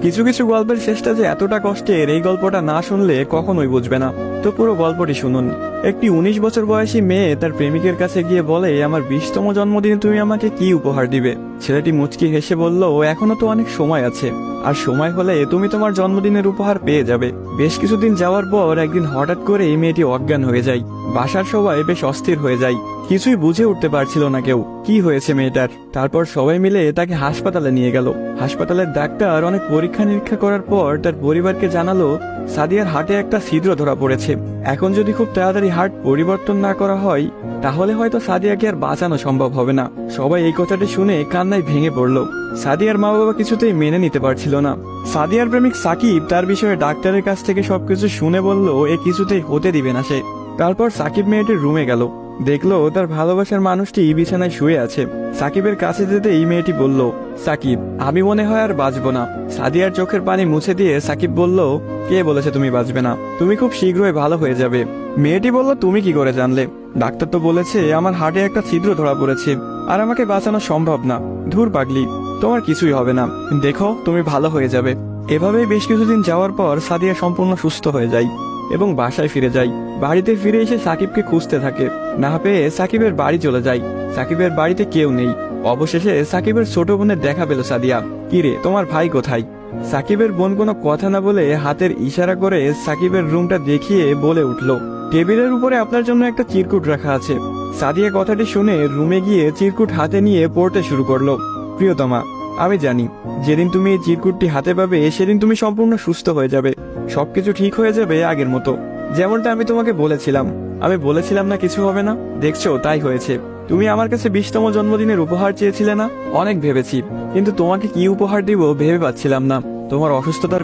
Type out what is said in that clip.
কিছু কিছু গল্পের শেষটা যে এতটা কষ্টের, এই গল্পটা না শুনলে কখনোই বুঝবে না। তো পুরো গল্পটি শুনুন। একটি 19 বছর বয়সী মেয়ে তার প্রেমিকের কাছে গিয়ে বলে, আমার 20তম জন্মদিনে তুমি আমাকে কি উপহার দিবে? ছেলেটি মুচকি হেসে বলল, এখনো তো অনেক সময় আছে, আর সময় হলে তুমি তোমার জন্মদিনের উপহার পেয়ে যাবে। বেশ কিছুদিন যাওয়ার পর একদিন হঠাৎ করে এই মেয়েটি অজ্ঞান হয়ে যায়। বাসার সবাই বেশ অস্থির হয়ে যায়, কিছুই বুঝে উঠতে পারছিল না কেউ কি হয়েছে মেয়েটার। তারপর সবাই মিলে তাকে হাসপাতালে নিয়ে গেল। হাসপাতালের ডাক্তার অনেক পরীক্ষা নিরীক্ষা করার পর তার পরিবারকে জানালো, সাদিয়ার হার্টে একটা ছিদ্র ধরা পড়েছে। এখন যদি খুব তাড়াতাড়ি হার্ট পরিবর্তন না করা হয়, তাহলে হয়তো সাদিয়াকে আর বাঁচানো সম্ভব হবে না। সবাই এই কথাটি শুনে কান্নায় ভেঙে পড়ল। সাদিয়ার মা বাবা কিছুতেই মেনে নিতে পারছিল না। সাদিয়ার প্রেমিক সাকিব তার বিষয়ে ডাক্তারের কাছ থেকে সবকিছু শুনে বলল, এ কিছুতেই হতে দিবে না সে। তারপর সাকিব মেয়েটির রুমে গেল, দেখলো তার ভালোবাসার মানুষটি বিছানায় শুয়ে আছে। সাকিবের কাছে যেতে এই মেয়েটি বলল, সাকিব, আমি মনে হয় আর বাঁচবো না। সাদিয়ার চোখের পানি মুছে দিয়ে সাকিব বলল, কে বলেছে তুমি বাঁচবে না? তুমি খুব শীঘ্রই ভালো হয়ে যাবে। মেয়েটি বলল, তুমি কি করে জানলে? ডাক্তার তো বলেছে আমার হার্টে একটা ছিদ্র ধরা পড়েছে, আর আমাকে বাঁচানো সম্ভব না। ধুর পাগলি, তোমার কিছুই হবে না, দেখো তুমি ভালো হয়ে যাবে। এভাবেই বেশ কিছুদিন যাওয়ার পর সাদিয়া সম্পূর্ণ সুস্থ হয়ে যায় এবং বাসায় ফিরে যায়। বাড়িতে ফিরে এসে সাকিবকে খুঁজতে থাকে, না পেয়ে সাকিবের বাড়ি চলে যায়। সাকিবের বাড়িতে কেউ নেই। অবশেষে সাকিবের ছোট বোনের দেখা পেল সাদিয়া। কিরে, তোমার ভাই কোথায়? সাকিবের বোন কোনো কথা না বলে হাতের ইশারা করে সাকিবের রুমটা দেখিয়ে বলে উঠল, টেবিলের উপরে আপনার জন্য একটা চিরকুট রাখা আছে। সাদিয়া কথাটি শুনে রুমে গিয়ে চিরকুট হাতে নিয়ে পড়তে শুরু করলো। প্রিয়তমা, আমি জানি যেদিন তুমি এই চিরকুটটি হাতে পাবে সেদিন তুমি সম্পূর্ণ সুস্থ হয়ে যাবে, সবকিছু ঠিক হয়ে যাবে আগের মতো, যেমনটা আমি তোমাকে বলেছিলাম। আমি বলেছিলাম না কিছু হবে না, দেখছো তাই হয়েছে। তুমি আমার কাছে 20তম জন্মদিনের উপহার চেয়েছিলে না? অনেক ভেবেছি, কিন্তু তোমাকে কি উপহার দিব ভেবে পাচ্ছিলাম না। তোমার অসুস্থতার